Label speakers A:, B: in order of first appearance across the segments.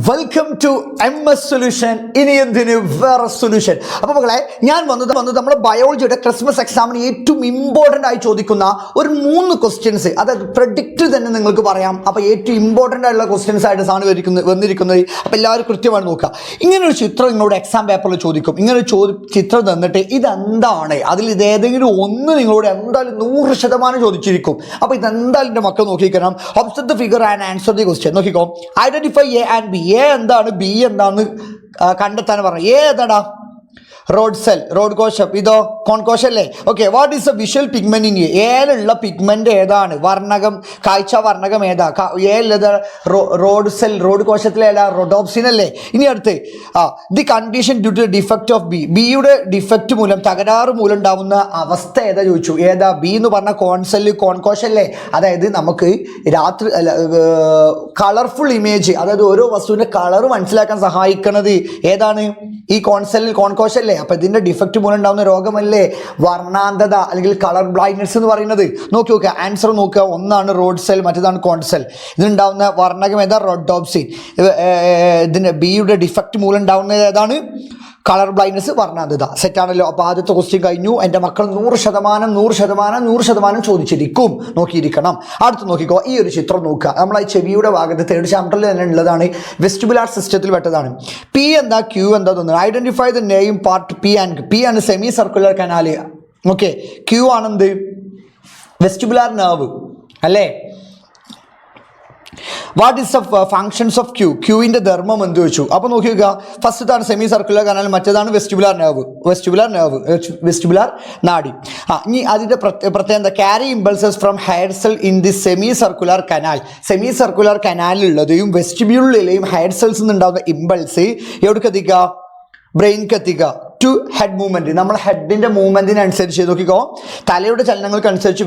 A: Welcome to MS solution. ഇനി എന്തിന് വേറെ സൊല്യൂഷൻ. അപ്പോൾ മക്കളെ, ഞാൻ വന്നത് നമ്മുടെ ബയോളജിയുടെ ക്രിസ്മസ് എക്സാമിന് ഏറ്റവും ഇമ്പോർട്ടൻ്റ് ആയി ചോദിക്കുന്ന ഒരു 3 ക്വസ്റ്റ്യൻസ്, അതായത് പ്രഡിക്റ്റ് തന്നെ നിങ്ങൾക്ക് പറയാം. അപ്പോൾ ഏറ്റവും ഇമ്പോർട്ടൻ്റ് ആയിട്ടുള്ള ക്വസ്റ്റ്യൻസ് ആയിട്ട് വന്നിരിക്കുന്നത്. അപ്പോൾ എല്ലാവരും കൃത്യമായി നോക്കുക. ഇങ്ങനൊരു ചിത്രം നിങ്ങളോട് എക്സാം പേപ്പറിൽ ചോദിക്കും. ഇങ്ങനെ ചിത്രം തന്നിട്ട് ഇതെന്താണ്, അതിൽ ഇതേതെങ്കിലും ഒന്ന് നിങ്ങളോട് എന്തായാലും 100% ചോദിച്ചിരിക്കും. അപ്പോൾ ഇതെന്തായാലും എൻ്റെ മക്കൾ നോക്കിക്കണം. Observe the figure and answer the question. നോക്കിക്കോ. Identify A and B. A എന്താണ്, ബി എന്താണെന്ന് കണ്ടെത്താൻ പറഞ്ഞു. എ ഏതാടാ? റോഡ് സെൽ, റോഡ് കോശം. ഇതോ കോൺകോശം അല്ലേ? Okay. What is a visual pigment in A? ഏലുള്ള പിഗ്മെന്റ് ഏതാണ്? വർണ്ണകം, കാഴ്ച വർണ്ണകം ഏതാ? ഏതാ? റോഡ് സെൽ, റോഡ് കോശത്തിലെ ഏതാ? റോഡോപ്സിൻ അല്ലേ? ഇനി അടുത്ത് the condition due to defect of B. ബിയുടെ ഡിഫക്റ്റ് മൂലം, തകരാറ് മൂലം ഉണ്ടാവുന്ന അവസ്ഥ ഏതാ ചോദിച്ചു. ഏതാ? ബി എന്ന് പറഞ്ഞ കോൺസെല്, കോൺകോശം അല്ലേ? അതായത് നമുക്ക് രാത്രി കളർഫുൾ ഇമേജ്, അതായത് ഓരോ വസ്തുവിന്റെ കളർ മനസ്സിലാക്കാൻ സഹായിക്കുന്നത് ഏതാണ്? ഈ കോൺസെൽ, കോൺകോശം അല്ലേ? അപ്പൊ ഇതിന്റെ ഡിഫക്റ്റ് മൂലം ഉണ്ടാവുന്ന രോഗമല്ലേ വർണ്ണാന്ധത അല്ലെങ്കിൽ കളർ ബ്ലൈൻഡ്നെസ് എന്ന് പറയുന്നത്? നോക്കി നോക്കുക, ആൻസർ നോക്കുക. ഒന്നാണ് റോഡ് സെൽ, മറ്റേതാണ് കോൺസെൽ. ഇതിനുണ്ടാവുന്ന വർണ്ണകം ഏതാ? റോഡോപ്സിൻ. ഇതിന്റെ ബിയുടെ ഡിഫക്റ്റ് മൂലം ഉണ്ടാവുന്നത് ഏതാണ്? കളർ ബ്ലൈൻഡ്നെസ്, വർണ്ണാന്ധത. സെറ്റാണല്ലോ. അപ്പോൾ ആദ്യത്തെ ക്വസ്റ്റ്യൻ കഴിഞ്ഞു. എൻ്റെ മക്കൾ 100% ചോദിച്ചിരിക്കും. നോക്കിയിരിക്കണം. അടുത്ത് നോക്കിക്കോ. ഈ ഒരു ചിത്രം നോക്കുക. നമ്മൾ ഈ ചെവിയുടെ ഭാഗത്ത് 3rd ചാപ്റ്ററിൽ തന്നെ ഉള്ളതാണ്. വെസ്റ്റിബുലാർ സിസ്റ്റത്തിൽ പെട്ടതാണ്. പി എന്താ, ക്യൂ എന്താ തോന്നുന്നത്? Identify the name part P and. P ആണ് semi circular canal. Okay. Q ആണെന്ത്? വെസ്റ്റിബുലാർ നെർവ് അല്ലേ? What is the functions of Q? ക്യൂവിൻ്റെ ധർമ്മം എന്ത് വെച്ചു? അപ്പോൾ നോക്കി നോക്കുക. ഫസ്റ്റത്താണ് സെമി സർക്കുലർ കനാൽ, മറ്റേതാണ് വെസ്റ്റിബുലാർ നെർവ്. വെസ്റ്റിബുലാർ നാഡി. ഇനി അതിൻ്റെ പ്രത്യേകത, carry impulses from head cell in the semi circular canal. Semi circular കനാലിലുള്ളതെയും വെസ്റ്റിബ്യൂളിലെയും ഹെഡ് സെൽസ് നിന്നുണ്ടാകുന്ന ഇമ്പൾസ് എവിടേക്ക് എത്തിക്കുക? ബ്രെയിൻക്ക് എത്തിക്കുക. To head movement. നമ്മൾ ഹെഡിൻ്റെ മൂവ്മെൻറ്റിനനുസരിച്ച് നോക്കിക്കോ, തലയുടെ ചലനങ്ങൾക്കനുസരിച്ച്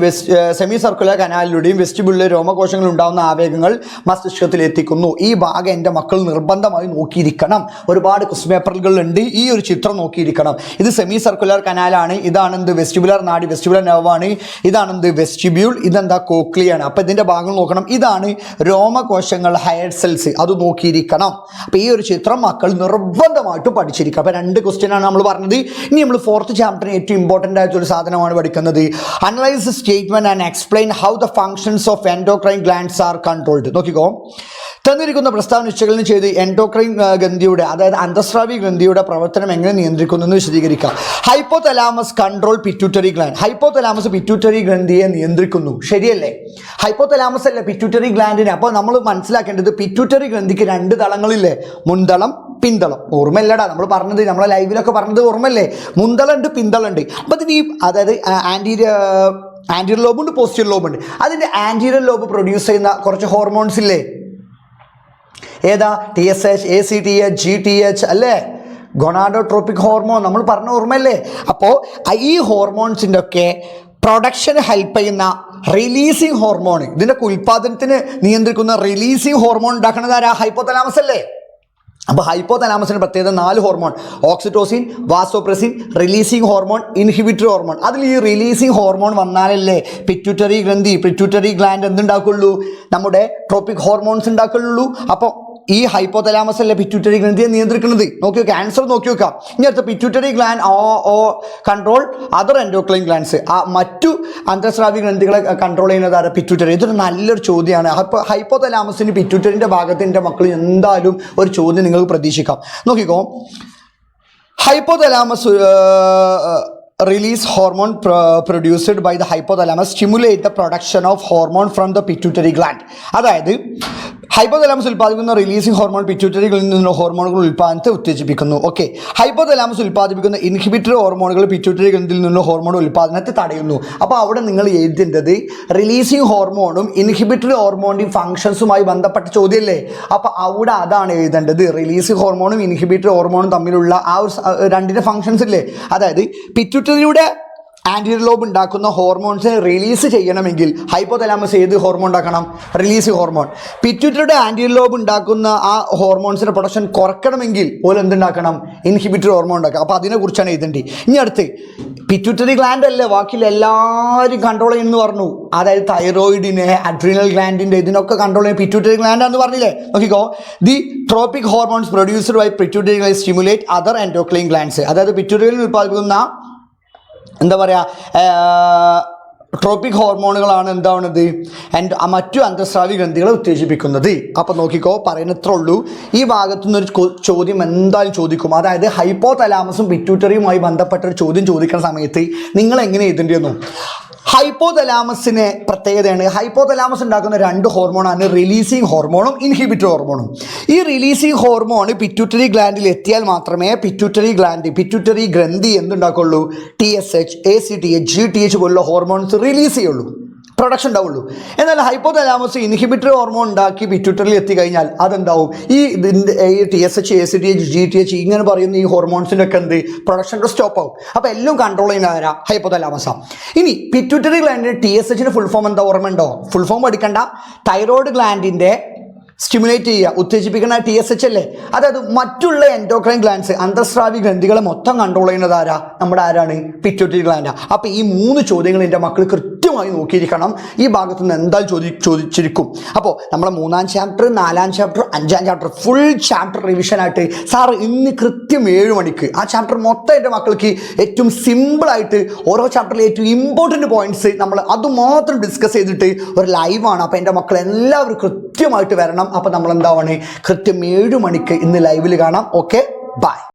A: സെമി സർക്കുലർ കനാലിലൂടെയും വെസ്റ്റിബ്യൂളിലെ രോമകോശങ്ങളിൽ ഉണ്ടാകുന്ന ആവേഗങ്ങൾ മസ്തിഷ്കത്തിൽ എത്തിക്കുന്നു. ഈ ഭാഗം എൻ്റെ മക്കൾ നിർബന്ധമായി നോക്കിയിരിക്കണം. ഒരുപാട് ക്വസ്റ്റ്യൻ പേപ്പറുകളുണ്ട്. ഈ ഒരു ചിത്രം നോക്കിയിരിക്കണം. ഇത് സെമി സർക്കുലർ കനാലാണ്. ഇതാണെന്ത്? വെസ്റ്റിബുലർ നാഡി, വെസ്റ്റിബുലർ നെർവാണ്. ഇതാണെന്ത്? വെസ്റ്റിബ്യൂൾ. ഇതെന്താ? കോക്ലിയാണ്. അപ്പോൾ ഇതിൻ്റെ ഭാഗങ്ങൾ നോക്കണം. ഇതാണ് രോമകോശങ്ങൾ, ഹെഡ് സെൽസ്. അത് നോക്കിയിരിക്കണം. അപ്പോൾ ഈ ഒരു ചിത്രം മക്കൾ നിർബന്ധമായിട്ടും പഠിച്ചിരിക്കണം. അപ്പോൾ 2 ക്വസ്റ്റ്യനാണ് നമ്മൾ പറഞ്ഞത്. ഇനി നമ്മൾ 4th ചാപ്റ്ററിന് ഏറ്റവും ഇമ്പോർട്ടൻ്റ് ആയിട്ടൊരു സാധനമാണ് പഠിക്കുന്നത്. Analyse statement and explain how the functions of endocrine glands are controlled. നോക്കിക്കോ. തന്നിരിക്കുന്ന പ്രസ്താവന വിശകലനം ചെയ്ത് എൻഡോക്രൈൻ ഗ്രന്ഥിയുടെ, അതായത് അന്തസ്രാവി ഗ്രന്ഥിയുടെ പ്രവർത്തനം എങ്ങനെ നിയന്ത്രിക്കുന്നു എന്ന് വിശദീകരിക്കാം. Hypothalamus control pituitary gland. Hypothalamus pituitary ഗ്രന്ഥിയെ നിയന്ത്രിക്കുന്നു. ശരിയല്ലേ? ഹൈപ്പോതലാമസ് അല്ലേ പിറ്റ്യൂട്ടറി ഗ്ലാൻഡിനെ. അപ്പോൾ നമ്മൾ മനസ്സിലാക്കേണ്ടത് പിറ്റ്യൂട്ടറി ഗ്രന്ഥിക്ക് 2 തളങ്ങളില്ലേ? മുൻതളം, പിന്തളം. ഓർമ്മയില്ലടാ, നമ്മൾ പറഞ്ഞത്, നമ്മളെ ലൈവിലൊക്കെ പറഞ്ഞത് ഓർമ്മയില്ലേ? മുന്തളുണ്ട്, പിന്തളുണ്ട്. അപ്പോൾ ഇതിന് അതായത് ആൻറ്റീരിയർ ലോബുണ്ട്, പോസ്റ്റീരിയർ ലോബുണ്ട്. അതിൻ്റെ ആൻറ്റീരിയർ ലോബ് പ്രൊഡ്യൂസ് ചെയ്യുന്ന കുറച്ച് ഹോർമോൺസ് ഇല്ലേ? ഏതാ? TSH, ACTH, GTH അല്ലേ? ഗൊണാഡോട്രോപിക് ഹോർമോൺ നമ്മൾ പറഞ്ഞ ഓർമ്മയല്ലേ? അപ്പോൾ ഈ ഹോർമോൺസിൻ്റെ ഒക്കെ പ്രൊഡക്ഷന് ഹെൽപ്പ് ചെയ്യുന്ന റിലീസിങ് ഹോർമോൺ, ഇതിൻ്റെ ഉൽപ്പാദനത്തിന് നിയന്ത്രിക്കുന്ന റിലീസിങ് ഹോർമോൺ ഉണ്ടാക്കുന്നത് ആരാ? ഹൈപ്പോതലാമസ് അല്ലേ? അപ്പോൾ ഹൈപ്പോതലാമസിന് പ്രത്യേകത 4 hormone: oxytocin, vasopressin, releasing hormone, inhibitory hormone. അതിൽ ഈ റിലീസിങ് ഹോർമോൺ വന്നാലല്ലേ പിറ്റ്യൂട്ടറി ഗ്രന്ഥി, പിറ്റ്യൂട്ടറി ഗ്ലാൻഡ് എന്തുണ്ടാക്കുള്ളൂ? നമ്മുടെ ട്രോപ്പിക് ഹോർമോൺസ് ഉണ്ടാക്കുള്ളൂ. അപ്പോൾ ഈ ഹൈപ്പോതലാമസ് അല്ലേ പിറ്റ്യൂട്ടറി ഗ്രന്ഥിയെ നിയന്ത്രിക്കുന്നത്. നോക്കി നോക്കുക, ആൻസർ നോക്കി നോക്കാം. ഇനി അടുത്ത pituitary gland control other endocrine glands. മറ്റു അന്തസ്രാവി ഗ്രന്ഥികളെ കൺട്രോൾ ചെയ്യുന്നത് ആരാ? പിറ്റ്യൂട്ടറി. ഇതൊരു നല്ലൊരു ചോദ്യമാണ്. അപ്പോൾ ഹൈപ്പോതലാമസിന് പിറ്റ്യൂട്ടറിൻ്റെ ഭാഗത്തിൻ്റെ മക്കൾ എന്തായാലും ഒരു ചോദ്യം നിങ്ങൾക്ക് പ്രതീക്ഷിക്കാം. നോക്കിക്കോ. Hypothalamus release hormone produced by the hypothalamus stimulate the production of hormone from the pituitary gland. അതായത് ഹൈപ്പോതലാമസ് ഉൽപ്പാദിപ്പിക്കുന്ന റിലീസിംഗ് ഹോർമോൺ പിറ്റ്യൂട്ടറികളിൽ നിന്നുള്ള ഹോർമോണുകൾ ഉൽപ്പാദനത്തെ ഉത്തേജിപ്പിക്കുന്നു. ഓക്കെ. ഹൈപ്പോതലാമസ് ഉൽപ്പാദിപ്പിക്കുന്ന ഇൻഹിബിറ്ററി ഹോർമോണുകൾ പിറ്റ്യൂട്ടറി ഗ്രന്ഥിയിൽ നിന്നുള്ള ഹോർമോൺ ഉൽപ്പാദനത്തെ തടയുന്നു. അപ്പോൾ അവിടെ നിങ്ങൾ എഴുതേണ്ടത് റിലീസിംഗ് ഹോർമോണും ഇൻഹിബിറ്ററി ഹോർമോണിൻ്റെയും ഫങ്ഷൻസുമായി ബന്ധപ്പെട്ട ചോദ്യമല്ലേ? അപ്പോൾ അവിടെ അതാണ് എഴുതേണ്ടത്. റിലീസിംഗ് ഹോർമോണും ഇൻഹിബിറ്ററി ഹോർമോണും തമ്മിലുള്ള ആ ഒരു 2ന്റെ ഫങ്ഷൻസ് ഇല്ലേ? അതായത് പിറ്റ്യൂട്ടറിയുടെ ആൻറ്റീരിയർ ലോബ് ഉണ്ടാക്കുന്ന ഹോർമോൺസിനെ റിലീസ് ചെയ്യണമെങ്കിൽ ഹൈപ്പോതലാമസ് ഏത് ഹോർമോൺ ഉണ്ടാക്കണം? Release hormone. പിറ്റ്യൂട്ടറിയുടെ ആൻറ്റീരിയർ ലോബ് ഉണ്ടാക്കുന്ന ആ ഹോർമോൺസിന്റെ പ്രൊഡക്ഷൻ കുറയ്ക്കണമെങ്കിൽ ഓല് എന്തുണ്ടാക്കണം? ഇൻഹിബിറ്ററി ഹോർമോൺ ഉണ്ടാക്കുക. അപ്പോൾ അതിനെക്കുറിച്ചാണ് എഴുതേണ്ടത്. ഇനി അടുത്ത് പിറ്റ്യൂട്ടറി ഗ്ലാൻഡ് അല്ലേ ബാക്കിയുള്ള എല്ലാവരും കൺട്രോൾ ചെയ്യുന്നു പറഞ്ഞു. അതായത് തൈറോയിഡിനെ, അഡ്രീനൽ ഗ്ലാൻഡിന്റെ ഇതിനൊക്കെ കൺട്രോൾ ചെയ്യുന്ന പിറ്റ്യൂട്ടറി ഗ്ലാൻഡ് എന്ന് പറഞ്ഞില്ലേ? നോക്കിക്കോ, the tropic hormones produced by pituitary gland stimulate other endocrine glands. അതായത് പിറ്റ്യൂട്ടറിയിൽ ഉൽപ്പാദിപ്പിക്കുന്ന എന്താ പറയുക, ട്രോപ്പിക് ഹോർമോണുകളാണ് എന്താവുന്നത് മറ്റു അന്തസ്രാവി ഗ്രന്ഥികളെ ഉത്തേജിപ്പിക്കുന്നത്. അപ്പം നോക്കിക്കോ, പറയുന്നത്ര ഉള്ളൂ. ഈ ഭാഗത്തു നിന്നൊരു ചോദ്യം എന്തായാലും ചോദിക്കും. അതായത് ഹൈപ്പോതലാമസും പിറ്റ്യൂട്ടറിയുമായി ബന്ധപ്പെട്ട ഒരു ചോദ്യം ചോദിക്കുന്ന സമയത്ത് നിങ്ങൾ എങ്ങനെ എഴുതേണ്ടിയെന്നു. ഹൈപ്പോതലാമസിന് പ്രത്യേകതയാണ്, ഹൈപ്പോതലാമസ് ഉണ്ടാക്കുന്ന 2 ഹോർമോണാണ് റിലീസിങ് ഹോർമോണും ഇൻഹിബിറ്ററി ഹോർമോണും. ഈ റിലീസിങ് ഹോർമോൺ പിറ്റ്യൂട്ടറി ഗ്ലാൻഡിൽ എത്തിയാൽ മാത്രമേ പിറ്റ്യൂട്ടറി ഗ്രന്ഥി എന്തുണ്ടാക്കുള്ളൂ? TSH, ACTH, GTH പോലുള്ള ഹോർമോൺസ് റിലീസ് ചെയ്യുള്ളൂ, പ്രൊഡക്ഷൻ ഉണ്ടാവുള്ളൂ. എന്നാൽ ഹൈപ്പോതലാമസ് ഇൻഹിബിറ്ററി ഹോർമോൺ ഉണ്ടാക്കി പിറ്റ്യൂട്ടറിയിൽ എത്തിക്കഴിഞ്ഞാൽ അതെന്താവും? ഈ TSH, ACTH, GTH ഇങ്ങനെ പറയുന്ന ഈ ഹോർമോൺസിൻ്റെ ഒക്കെ പ്രൊഡക്ഷൻ സ്റ്റോപ്പ് ആവും. അപ്പോൾ എല്ലാം കൺട്രോൾ ചെയ്യുന്ന ആരാ? ഹൈപ്പോതലാമസാണ്. ഇനി പിറ്റ്യൂട്ടറി ഗ്ലാൻഡിൻ്റെ TSHന് ഫുൾ ഫോം എന്താ? ഓർമ്മ ഉണ്ടോ? ഫുൾ ഫോം പഠിക്കണ്ട. തൈറോയ്ഡ് ഗ്ലാൻഡിൻ്റെ സ്റ്റിമുലേറ്റ് ചെയ്യുക, ഉത്തേജിപ്പിക്കുന്ന TSH അല്ലേ? അതായത് മറ്റുള്ള എൻഡോക്രൈൻ ഗ്ലാൻഡ്സ്, അന്തസ്രാവി ഗ്രന്ഥികളെ മൊത്തം കൺട്രോൾ ചെയ്യുന്നത് ആരാ? നമ്മുടെ ആരാണ്? പിറ്റ്യൂട്ടറി ഗ്ലാൻഡാണ്. അപ്പോൾ ഈ 3 ചോദ്യങ്ങൾ എൻ്റെ മക്കൾ കൃത്യമായി നോക്കിയിരിക്കണം. ഈ ഭാഗത്ത് നിന്ന് എന്തായാലും ചോദിച്ചിരിക്കും. അപ്പോൾ നമ്മളെ 3ാം ചാപ്റ്റർ, 4ാം ചാപ്റ്റർ, 5ാം ചാപ്റ്റർ ഫുൾ ചാപ്റ്റർ റിവിഷനായിട്ട് സാർ ഇന്ന് കൃത്യം 7 മണിക്ക് ആ ചാപ്റ്റർ മൊത്തം എൻ്റെ മക്കൾക്ക് ഏറ്റവും സിമ്പിളായിട്ട് ഓരോ ചാപ്റ്ററിലെ ഏറ്റവും ഇമ്പോർട്ടൻറ്റ് പോയിന്റ്സ് നമ്മൾ അതുമാത്രം ഡിസ്കസ് ചെയ്തിട്ട് ഒരു ലൈവാണ്. അപ്പോൾ എൻ്റെ മക്കൾ എല്ലാവരും കൃത്യമായിട്ട് വരണം. അപ്പോൾ നമ്മൾ എന്താവാണ്? കൃത്യം 7 മണിക്ക് ഇന്ന് ലൈവിൽ കാണാം. Okay, by.